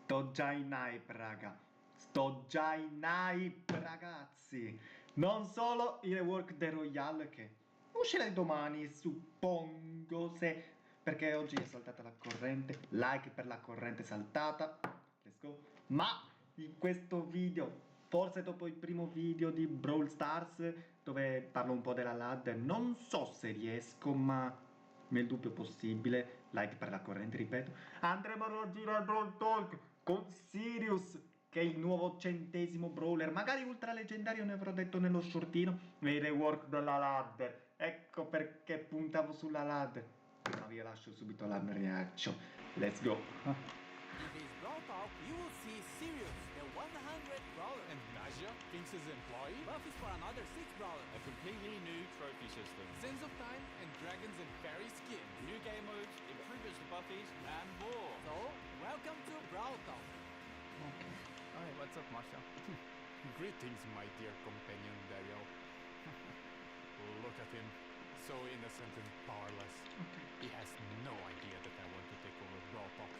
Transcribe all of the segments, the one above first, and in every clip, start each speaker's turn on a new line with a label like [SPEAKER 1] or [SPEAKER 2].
[SPEAKER 1] Sto già in hype, raga. Sto già in hype, ragazzi. Non solo il rework del Royale che uscirà domani, suppongo, se... Perché oggi è saltata la corrente. Like per la corrente saltata. Let's go. Ma in questo video, forse dopo il primo video di Brawl Stars, dove parlo un po' della ladder, non so se riesco, ma nel dubbio possibile, like per la corrente, ripeto, andremo a reagire al Brawl Talk con Sirius, che è il nuovo 100° brawler, magari ultra leggendario, ne avrò detto nello shortino, e il rework della ladder. Ecco perché puntavo sulla ladder. Ma vi lascio subito la reaction. Let's go.
[SPEAKER 2] In this Brawl Talk, you will see Sirius, the 100 Brawler,
[SPEAKER 3] And Naja thinks his employee,
[SPEAKER 2] buffs for another 6 Brawler,
[SPEAKER 4] A completely new trophy system.
[SPEAKER 3] Sense of Time, and Dragons and Fairy skins.
[SPEAKER 4] New game modes, improvements to buffies, and more.
[SPEAKER 2] So, welcome to Brawl Talk.
[SPEAKER 3] Hi, what's up, Masha? Greetings, my dear companion Daryl. Look at him, so innocent and powerless. He has no idea that I want to take over Brawl Talk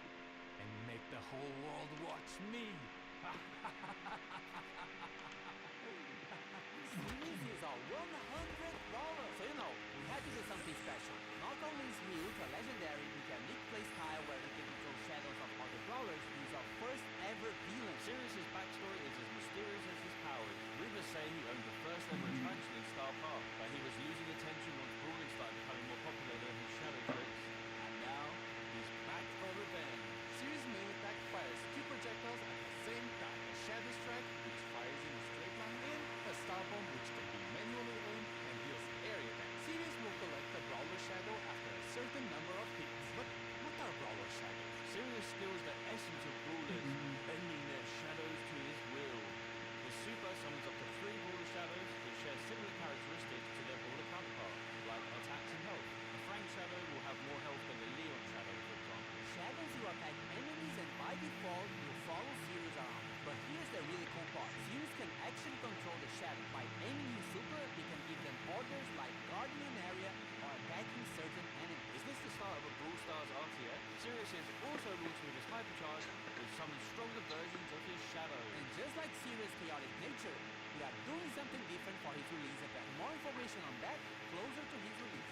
[SPEAKER 3] and make the whole world watch me.
[SPEAKER 2] Sirius is our 100 Brawler. So we had to do something special. Not only is he ultra legendary with a unique playstyle where he can control shadows of other Brawlers, he's our first ever villain.
[SPEAKER 4] Sirius's backstory is as mysterious as his powers. Rumors say he owned the first ever attraction in Star Park, but he was losing attention once brawling started becoming more popular than his shadow tricks. And now, he's back for revenge.
[SPEAKER 3] Sirius' main attack fires 2 projectiles at the same time. A Shadow Strike, which fires in a straight line, and a Star Bomb, which can be manually aimed and deals area damage. Sirius will collect a Brawler Shadow after a certain number of hits. But what are Brawler Shadows?
[SPEAKER 4] Sirius steals the essence of brawlers, bending their shadows to his will. The super summons up to 3 brawler shadows that share similar characteristics to their brawler counterparts, like attacks and health. A Frank shadow will have more health than the Leon shadow, for example.
[SPEAKER 2] Shadows will attack enemies and by default will follow Sirius around. But here's the really cool part. Sirius can actually control the shadow. By aiming his super, he can give them orders like guarding an area or attacking certain enemies.
[SPEAKER 4] Is this the start of a Brawl Stars RTX? Sirius is also launched with his hypercharge, which summons stronger versions of his shadow.
[SPEAKER 2] And just like Sirius' chaotic nature, we are doing something different for his release event. More information on that closer to his release.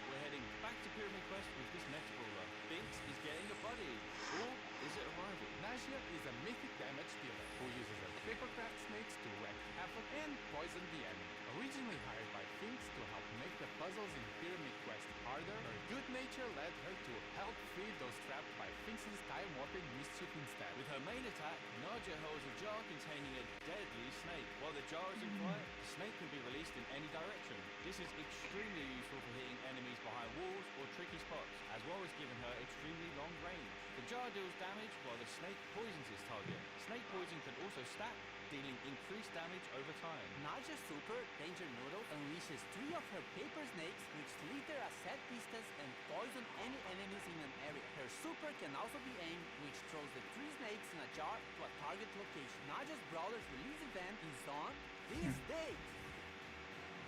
[SPEAKER 4] We're heading back to Pyramid Quest with this next brawler. Binks is getting a buddy. Or is it a rival?
[SPEAKER 3] Naja is a mythic damage dealer who uses her papercraft snakes to wreak havoc and poison the enemy. Originally hired by Finks to help make the puzzles in Pyramid Quest harder, her good nature led her to help free those trapped by Finks' time-warping mischief instead.
[SPEAKER 4] With her main attack, Naja holds a jar containing a deadly snake. While the jar is in flight, the snake can be released in any direction. This is extremely useful for hitting enemies behind walls or tricky spots, as well as giving her extremely long range. The jar deals damage while the snake poisons its target. Snake poison can also stack, dealing increased damage over time.
[SPEAKER 2] Naja's super, Danger Noodle, unleashes 3 of her paper snakes which litter a set distance and poison any enemies in an area. Her super can also be aimed, which throws the 3 snakes in a jar to a target location. Naja's Brawler's release event is on this date.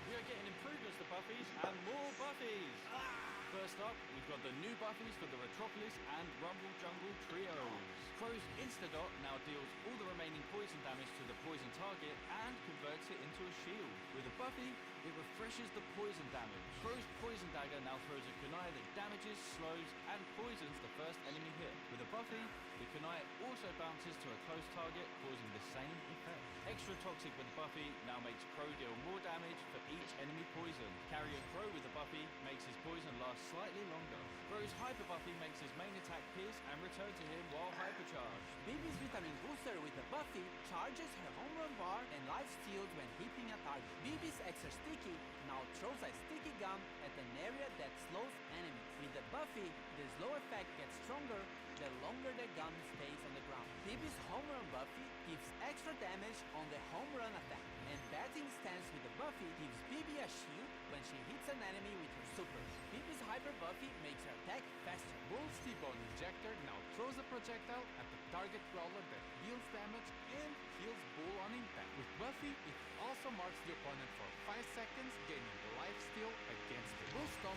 [SPEAKER 4] We are getting improvements to buffies and more buffies! First up, we've got the new buffies for the Retropolis and Rumble Jungle trios. Crow's Instadot now deals all the remaining poison damage to the poison target and converts it into a shield. With a buffy, it refreshes the poison damage. Crow's Poison Dagger now throws a kunai that damages, slows, and poisons the first enemy hit. With a buffy, the kunai also bounces to a close target, causing the same effect. Extra Toxic with the buffy now makes Crow deal more damage for each enemy poison. Carrier Crow with the buffy makes his poison last slightly longer. Crow's Hyper Buffy makes his main attack pierce and return to him while hypercharged.
[SPEAKER 2] Bibi's Vitamin Booster with the buffy charges her home run bar and life steals when hitting a target. Bibi's Extra Sticky now throws a sticky gum at an area that slows enemies. With the buffy, the slow effect gets stronger the longer the gun stays on the ground. Bibi's home run buffy gives extra damage on the home run attack. And Batting Stance with the buffy gives Bibi a shield when she hits an enemy with her supers. Bibi's Hyper Buffy makes her attack faster.
[SPEAKER 3] Bull's T-Bone Injector now throws a projectile at the target Brawler that deals damage and heals Bull on impact. With Buffy, it also marks the opponent for 5 seconds, gaining lifesteal against it.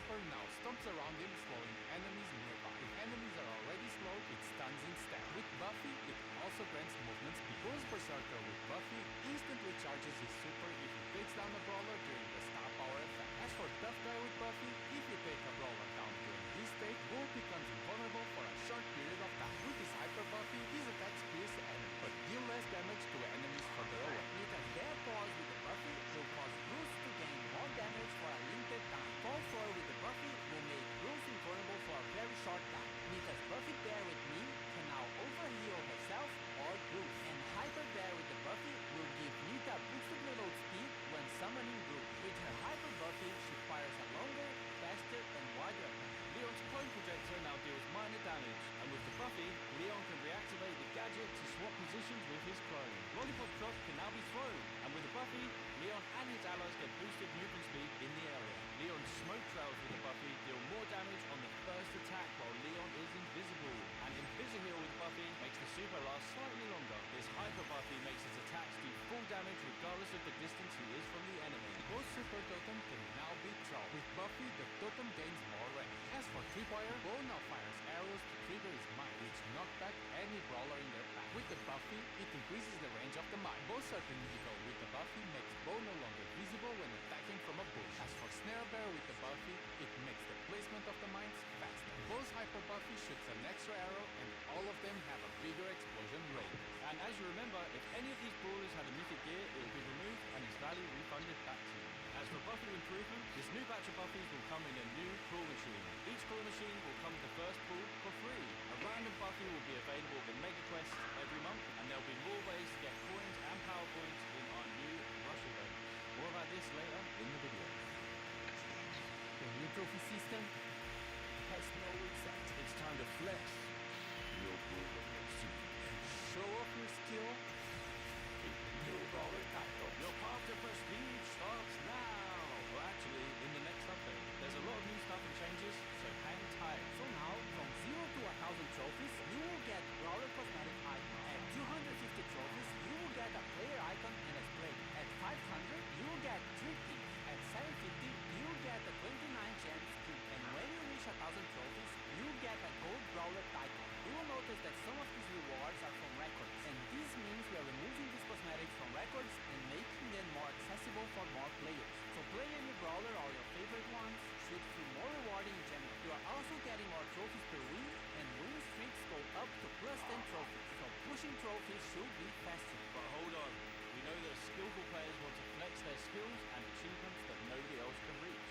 [SPEAKER 3] Hyper now stomps around him, slowing enemies nearby. If enemies are already slow, it stuns instead. With Buffy, it also grants movement speed. Bull's Berserker with Buffy instantly charges his super if he takes down a brawler during the star power effect. As for Tough Guy with Buffy, if you take a brawler down during this state, Bull becomes invulnerable for a short period of time. With his Hyper Buffy, his attacks pierce the enemy, but deal less damage to enemies further away.
[SPEAKER 2] Nita's Bear Paws with the Buffy will cause Bruce to gain more damage for a limited time. Fall 4 with the Buffy will make Bruce invulnerable for a very short time. Nita's Buffy Bear with me can now overheal herself or Bruce. And Hyper Bear with the Buffy will give Nita boosted reload speed when summoning Bruce. With her Hyper Buffy, she fires a longer, faster, and wider attack.
[SPEAKER 4] Leon's clone projector now deals minor damage, and with the Buffy, Leon can reactivate the gadget to swap positions with his clone. Lollipop Drop can now be thrown, and with the Buffy, Leon and his allies get boosted movement speed in the area. Leon's smoke trails with the Buffy deal more damage on the first attack while Leon is invisible. And Invisiheal with Buffy makes the super last slightly longer. This Hyper Buffy makes its attacks do full damage regardless of the distance he is from the enemy.
[SPEAKER 3] Both Super Totem can now be thrown. With Buffy, the Totem gains more range. As for Tripwire, Bo now fires arrows to trigger his mine, which knock back any brawler in their path. With the Buffy, it increases the range of the mine. Both Serpentico with the Buffy makes Bo no longer visible when attacking from a bush. As for Snare Bear with the Buffy, it makes the placement of the mines faster. Both Hyper Buffy shoots an extra arrow, and all of them have a bigger explosion rate.
[SPEAKER 4] And as you remember, if any of these brawlers had a mythic gear, it will be removed and its value refunded back to you. As for Buffy improvement, this new batch of Buffys will come in a new claw machine. Each claw machine will come with the first pull for free. A random Buffy will be available in Mega Quests every month, and there'll be more ways to get coins and power points in our new Rush event. More about this later in the video.
[SPEAKER 2] The new trophy system has no reset.
[SPEAKER 4] It's time to flex your brawler prestige.
[SPEAKER 3] Show off your skill.
[SPEAKER 2] New brawler title.
[SPEAKER 4] Your path to prestige starts now! Or actually, in the next update. There's a lot of new stuff and changes, so hang tight.
[SPEAKER 2] So now, from 0 to 1000 trophies, you will get brawler cosmetic icon. At 250 trophies, you will get a player icon and a spray. At 500, you will get 3 things. At 750, you will get a 29 gem skin. And when you reach 1000 trophies, you will get a gold brawler title. You will notice that some of these rewards are from records, and this means we are removing these cosmetics from records and making them more accessible for more players. So play any brawler or your favorite ones should feel more rewarding in general. You are also getting more trophies per win, and win streaks go up to plus 10 trophies. So pushing trophies should be faster.
[SPEAKER 4] But hold on, we know that skillful players want to flex their skills and achievements that nobody else can reach.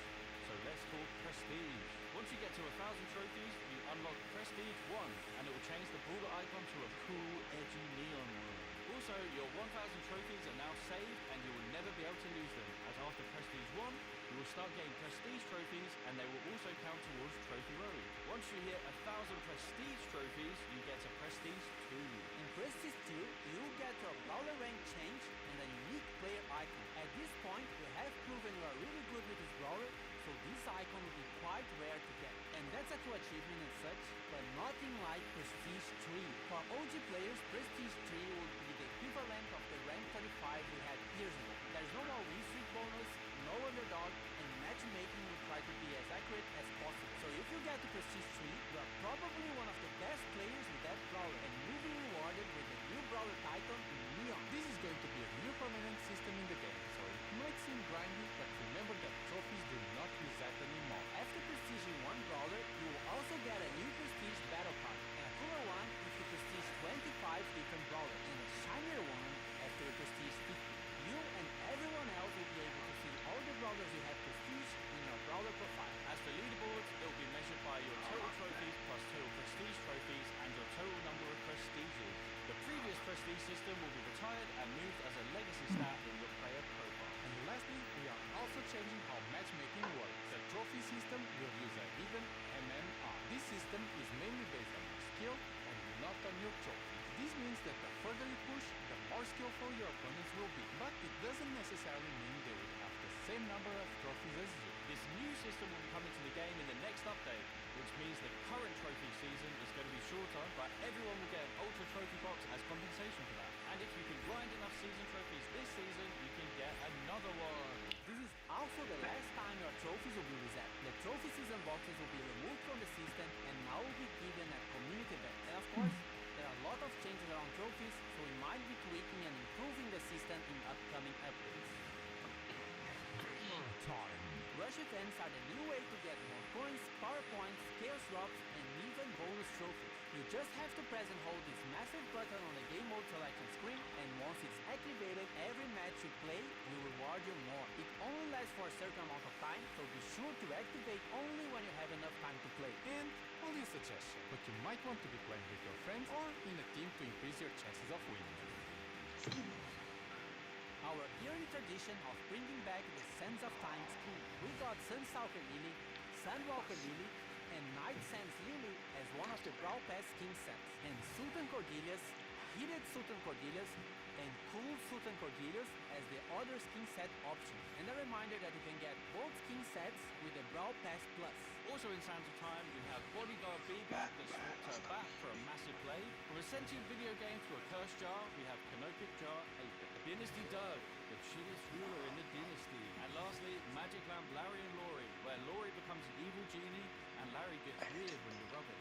[SPEAKER 4] So let's talk prestige. Once you get to 1000 trophies, you unlock Prestige 1, and it will change the brawler icon to a cool, edgy neon one. Also, your 1000 trophies are now saved, and you will never be able to lose them, as after Prestige 1, you will start getting Prestige trophies, and they will also count towards Trophy Road. Once you hit 1000 Prestige trophies, you get to Prestige 2.
[SPEAKER 2] In Prestige 2, you will get your brawler rank change and a unique player icon. At this point, we have proven you are really good with this brawler, so this icon will be quite rare to get. And that's a cool achievement and such, but nothing like Prestige 3. For OG players, Prestige 3 will be the equivalent of the rank 35 we had years ago. There's no more win streak bonus, no underdog, and matchmaking will try to be as accurate as possible. So if you get to Prestige 3, you are probably one of the best players with that brawler, and you'll be rewarded with the new brawler title in Neon.
[SPEAKER 3] This is going to be a new permanent system in the game, so it might seem grindy, but remember that trophies do not reset anymore.
[SPEAKER 2] After Prestige in one brawler, you will also get a new Prestige battle card, and a cooler one if you Prestige 25 different brawlers, and a shinier one after you Prestige 50. You and everyone else will be able to see all the brawlers you have Prestige in your brawler profile.
[SPEAKER 4] As for leaderboards, it will be measured by your total trophies plus total prestige trophies and your total number of prestiges. The previous prestige system will be retired and moved as a legacy stat in your player profile.
[SPEAKER 3] And lastly, we are also changing how matchmaking works. The trophy system will use an even MMR. This system is mainly based on your skill and not on your trophy. This means that the further you push, the more skillful your opponents will be. But it doesn't necessarily mean they will have the same number of trophies as you.
[SPEAKER 4] This new system will be coming to the game in the next update, which means the current trophy season is going to be shorter, but everyone will get an ultra trophy box as compensation for that. And if you can grind enough season trophies this season, you can get another one.
[SPEAKER 2] This is also the last time your trophies will be reset. The trophy season boxes will be removed from the system and now will be given at community events. And of course, there are a lot of changes around trophies, so we might be tweaking and improving the system in upcoming updates.
[SPEAKER 3] Time.
[SPEAKER 2] Rush events are the new way to get more coins, power points, chaos drops, and even bonus trophies. You just have to press and hold this massive button on the game mode selection screen, and once it's activated, every match you play will reward you more. It only lasts for a certain amount of time, so be sure to activate only when you have enough time to play.
[SPEAKER 3] And only a suggestion, but you might want to be playing with your friends or in a team to increase your chances of winning.
[SPEAKER 2] Our yearly tradition of bringing back the Sands of Time skin. We got Sunstalker Lily, Sandwalker Lily, and Night Sands Lily as one of the Brawl Pass skin sets, and Sultan Cordelius, Heated Sultan Cordelius, and Cool Sultan Cordelius as the other skin set options. And a reminder that you can get both skin sets with the Brawl Pass Plus.
[SPEAKER 4] Also in Sands of Time, we have Bodyguard B-Bat that swapped her back for a massive play. From a sentient video game to a curse jar, we have Canopic Jar 8-bit. Dynasty Doug, the chillest ruler in the dynasty. And lastly, Magic Lamp Larry and Laurie, where Laurie becomes an evil genie and Larry gets weird when you rub it.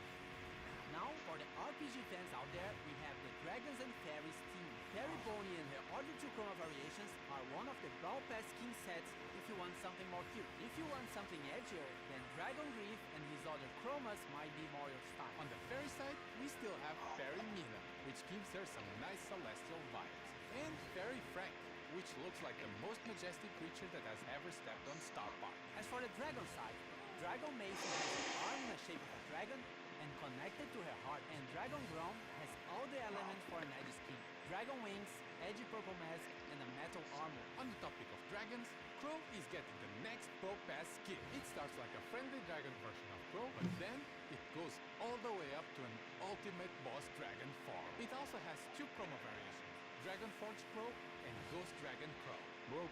[SPEAKER 2] Now, for the RPG fans out there, we have the Dragons and Fairies team. Fairy Bonnie and her other two chroma variations are one of the Brawl Pass skin sets if you want something more cute. If you want something edgier, then Dragon Grief and his other chromas might be more your style.
[SPEAKER 3] On the fairy side, we still have Fairy Mina, which gives her some nice celestial vibes. And Fairy Frank, which looks like the most majestic creature that has ever stepped on Star Park.
[SPEAKER 2] As for the dragon side, Dragon Mason has an arm in the shape of a dragon and connected to her heart, and Dragon Grom has all the elements for an edgy skin. Dragon wings, edgy purple mask, and a metal armor.
[SPEAKER 3] On the topic of dragons, Crow is getting the next Pro Pass skin. It starts like a friendly dragon version of Crow, but then it goes all the way up to an ultimate boss dragon form. It also has two chroma variations, Dragon Forge Crow and Ghost Dragon Crow.
[SPEAKER 4] Bro,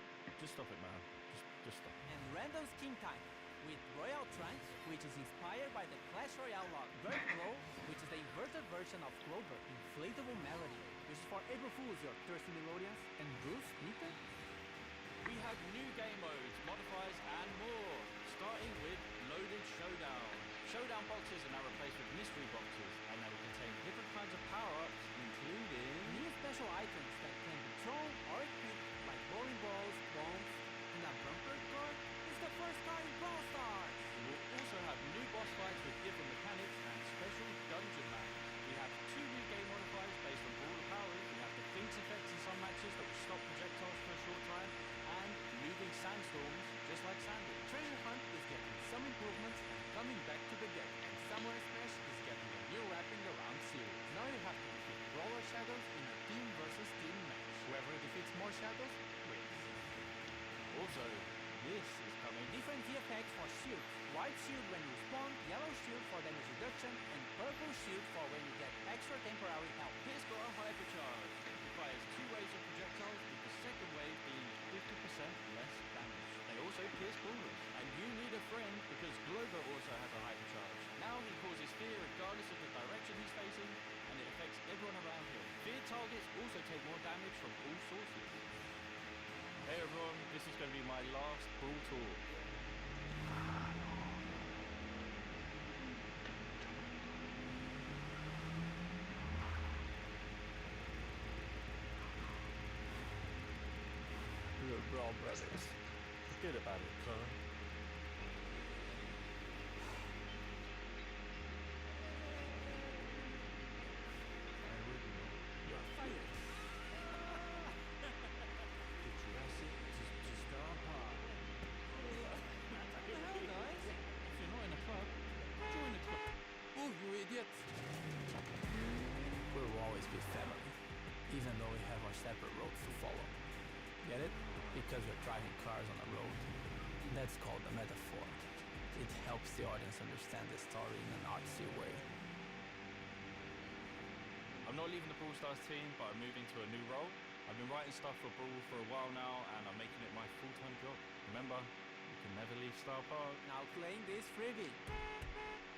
[SPEAKER 4] just stop it, man. Just stop.
[SPEAKER 2] And random skin type with Royal Trunks, which is inspired by the Clash Royale mod. Bird Glow, which is the inverted version of Clover. Inflatable Melody, which is for April Fools, your thirsty melodians. And Bruce Splitter.
[SPEAKER 4] We have new game modes, modifiers, and more. Starting with Loaded Showdown. Showdown boxes are now replaced with mystery boxes, and they will contain different kinds of power-ups, including
[SPEAKER 2] new special items that can be thrown or equipped, like bowling balls, bombs, and a bumper card. It's the first card in Brawl Stars!
[SPEAKER 4] We will also have new boss fights with different mechanics and special dungeon maps. We have two new game modifiers based on Brawler powers. We have the Finks effects in some matches that will stop projectiles for a short time, and moving sandstorms, just like Sandy.
[SPEAKER 2] Treasure Hunt is getting some improvements and coming back to the game.
[SPEAKER 3] And Samurai Smash is getting a new wrapping around series. Now you have to defeat Brawler Shadows in a team versus team match. Whoever defeats more shadows wins.
[SPEAKER 4] Also, this is coming.
[SPEAKER 2] Different VFX for shields. White shield when you spawn, yellow shield for damage reduction, and purple shield for when you get extra temporary health.
[SPEAKER 4] Pierce got a hypercharge. It fires two waves of projectiles, with the second wave being 50% less damage. They also pierce ballers. And you need a friend because Glover also has a hypercharge. Now he causes fear regardless of the direction he's facing, and it affects everyone around him. Fear targets also take more damage from all sources. Hey everyone, this is going to be my last Brawl tour.
[SPEAKER 3] We're Brawl Brothers.
[SPEAKER 4] Forget about it, cuz.
[SPEAKER 3] You're fired.
[SPEAKER 4] If you're not in a club, join the club.
[SPEAKER 3] Oh, you idiot!
[SPEAKER 2] We will always be family, even though we have our separate roads to follow. Get it? Because we're driving cars on a road. That's called a metaphor. It helps the audience understand the story in an artsy way.
[SPEAKER 4] I'm not leaving the Brawl Stars team, but I'm moving to a new role. I've been writing stuff for Brawl for a while now, and I'm making it my full-time job. Remember, you can never leave Star Park.
[SPEAKER 2] Now claim this freebie.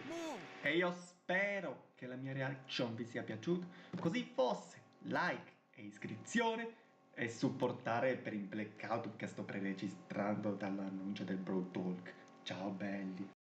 [SPEAKER 2] Move!
[SPEAKER 1] E io spero che la mia reaction vi sia piaciuta. Così fosse, like e iscrizione e supportare per il blackout che sto pre-registrando dall'annuncio del Brawl Talk. Ciao belli!